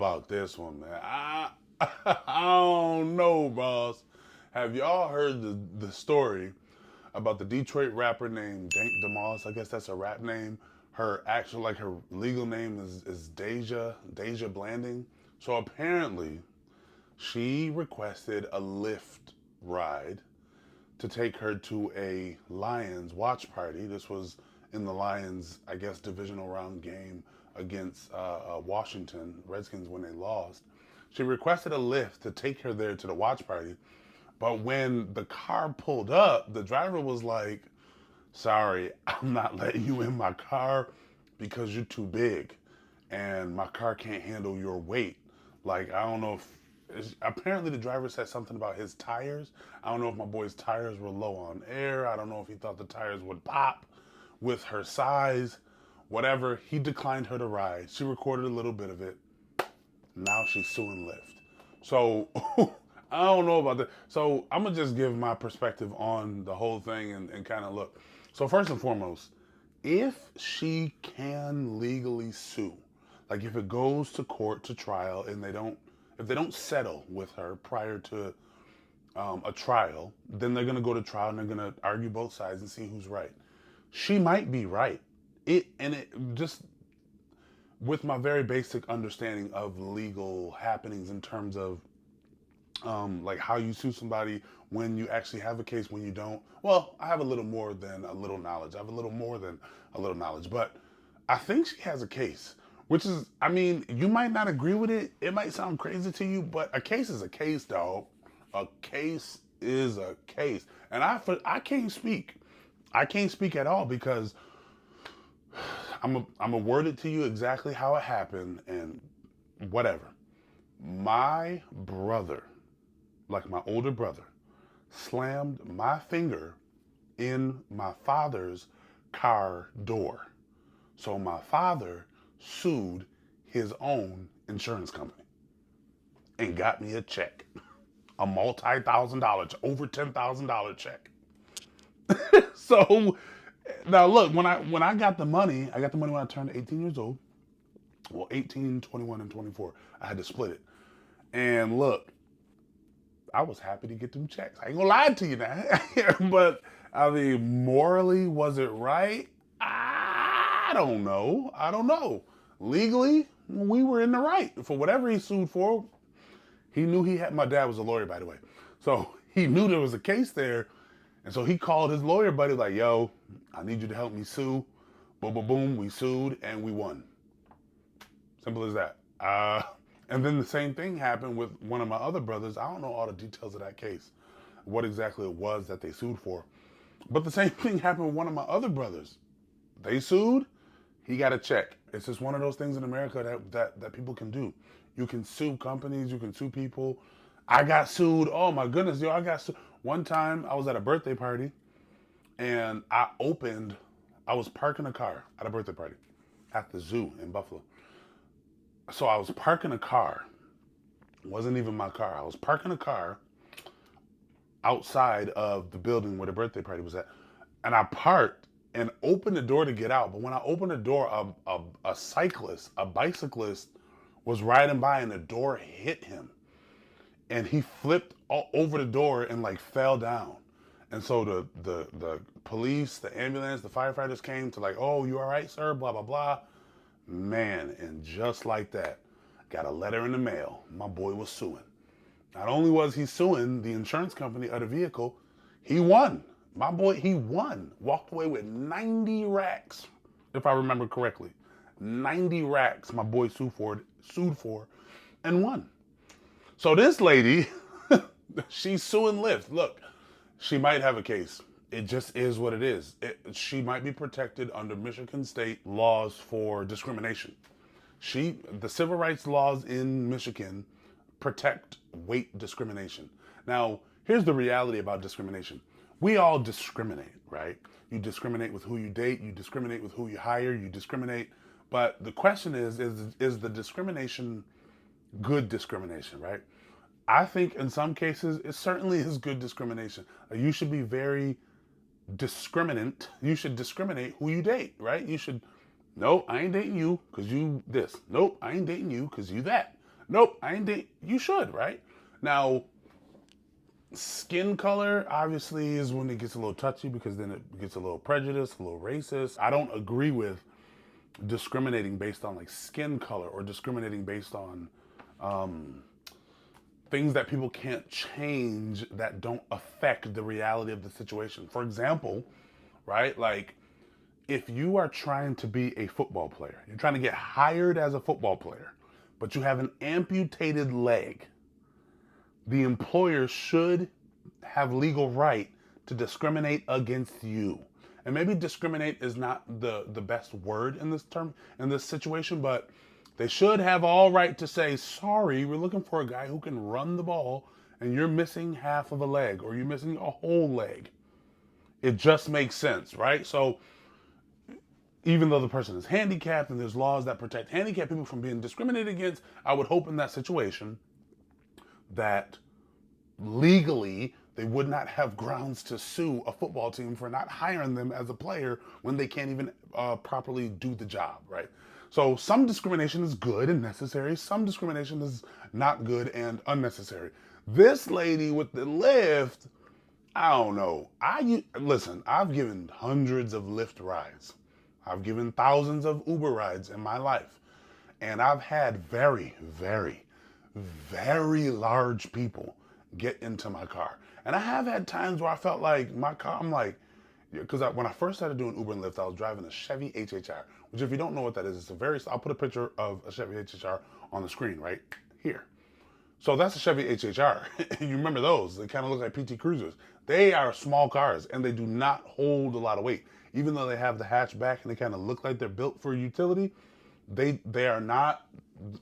about this one, man. I don't know, boss. Have y'all heard the story about the Detroit rapper named Dank DeMoss? I guess that's a rap name. Her actual, like her legal name is Deja Blanding. So apparently, she requested a Lyft ride to take her to a Lions watch party. This was in the Lions, I guess, divisional round game against Washington Redskins when they lost. She requested a Lyft to take her there to the watch party, but when the car pulled up, the driver was like, "Sorry, I'm not letting you in my car because you're too big, and my car can't handle your weight." Like, I don't know if apparently the driver said something about his tires. I don't know if my boy's tires were low on air. I don't know if he thought the tires would pop with her size. Whatever. He declined her to ride. She recorded a little bit of it. Now she's suing Lyft. So I don't know about that. So I'm gonna just give my perspective on the whole thing and kind of look. So first and foremost, if she can legally sue, like if it goes to court to trial and if they don't settle with her prior to a trial, then they're gonna go to trial and they're gonna argue both sides and see who's right. She might be right. It just with my very basic understanding of legal happenings in terms of like how you sue somebody when you actually have a case, when you don't. Well, I have a little more than a little knowledge. I have a little more than a little knowledge, but I think she has a case, which is, I mean, you might not agree with it. It might sound crazy to you, but a case is a case, dog. A case is a case. And I can't speak. I can't speak at all because I'm a word it to you exactly how it happened and whatever. My brother, like my older brother, slammed my finger in my father's car door. So my father sued his own insurance company and got me a check, a multi-thousand-dollar, over $10,000 check. So now look, when I got the money, I got the money when I turned 18 years old. Well, 18, 21, and 24. I had to split it. And look, I was happy to get them checks. I ain't gonna lie to you now. But I mean, morally, was it right? I don't know. I don't know. Legally, we were in the right. For whatever he sued for, he knew he had, my dad was a lawyer, by the way. So he knew there was a case there. And so he called his lawyer buddy like, "Yo, I need you to help me sue." Boom, boom, boom. We sued and we won. Simple as that. And then the same thing happened with one of my other brothers. I don't know all the details of that case, what exactly it was that they sued for. But the same thing happened with one of my other brothers. They sued, he got a check. It's just one of those things in America that people can do. You can sue companies, you can sue people. I got sued. Oh my goodness, yo, I got sued. One time I was at a birthday party and I was parking a car at a birthday party at the zoo in Buffalo. So I was parking a car. It wasn't even my car. I was parking a car outside of the building where the birthday party was at. And I parked and opened the door to get out. But when I opened the door, a cyclist, a bicyclist, was riding by and the door hit him. And he flipped all over the door and like fell down. And so the police, the ambulance, the firefighters came to like, "Oh, you all right, sir?" Blah, blah, blah. Man, and just like that, got a letter in the mail. My boy was suing. Not only was he suing the insurance company of the vehicle, he won. My boy, he won. Walked away with 90 racks, if I remember correctly. 90 racks my boy sued for, and won. So this lady, she's suing Lyft. Look, she might have a case. It just is what it is. She might be protected under Michigan state laws for discrimination. The civil rights laws in Michigan protect weight discrimination. Now, here's the reality about discrimination. We all discriminate, right? You discriminate with who you date, you discriminate with who you hire, you discriminate. But the question is the discrimination good discrimination, right? I think in some cases, it certainly is good discrimination. You should be very discriminant. You should discriminate who you date, right? You should, "Nope, I ain't dating you because you this. Nope, I ain't dating you because you that." Nope, I ain't date. You should, right? Now, skin color obviously is when it gets a little touchy because then it gets a little prejudiced, a little racist. I don't agree with discriminating based on like skin color or discriminating based on things that people can't change that don't affect the reality of the situation. For example, right? Like if you are trying to be a football player, you're trying to get hired as a football player, but you have an amputated leg, the employer should have legal right to discriminate against you. And maybe discriminate is not the best word in this term, in this situation, but they should have all right to say, sorry, we're looking for a guy who can run the ball and you're missing half of a leg or you're missing a whole leg. It just makes sense, right? So even though the person is handicapped and there's laws that protect handicapped people from being discriminated against, I would hope in that situation that legally they would not have grounds to sue a football team for not hiring them as a player when they can't even properly do the job, right? So some discrimination is good and necessary. Some discrimination is not good and unnecessary. This lady with the Lyft, I don't know. Listen, I've given hundreds of Lyft rides. I've given thousands of Uber rides in my life. And I've had very, very, very large people get into my car. And I have had times where I felt like my car, I'm like, because when I first started doing Uber and Lyft, I was driving a Chevy HHR, which if you don't know what that is, it's a I'll put a picture of a Chevy HHR on the screen right here. So that's a Chevy HHR. You remember those? They kind of look like PT Cruisers. They are small cars and they do not hold a lot of weight. Even though they have the hatchback and they kind of look like they're built for utility, they are not,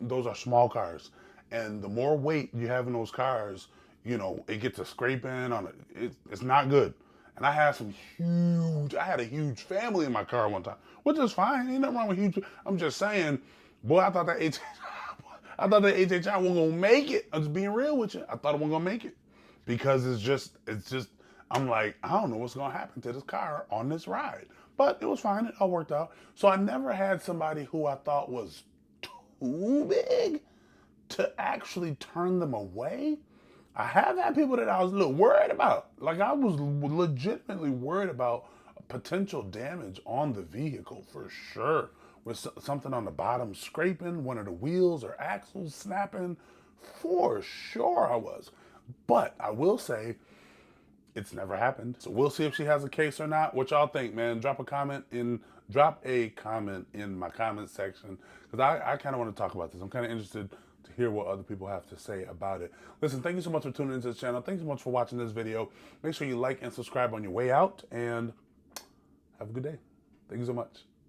those are small cars. And the more weight you have in those cars, you know, it gets a scraping on it. It's not good. And I had a huge family in my car one time, which is fine. Ain't nothing wrong with huge. I'm just saying, boy, I thought that HHI wasn't gonna make it. I'm just being real with you. I thought it wasn't gonna make it because it's just, I'm like, I don't know what's gonna happen to this car on this ride. But it was fine, it all worked out. So I never had somebody who I thought was too big to actually turn them away. I have had people that I was a little worried about. Like I was legitimately worried about potential damage on the vehicle for sure. With something on the bottom scraping, one of the wheels or axles snapping, for sure I was. But I will say, it's never happened. So we'll see if she has a case or not. What y'all think, man? Drop a comment in my comment section because I kind of want to talk about this. I'm kind of interested to hear what other people have to say about it. Listen, thank you so much for tuning into this channel. Thanks so much for watching this video. Make sure you like and subscribe on your way out and have a good day. Thank you so much.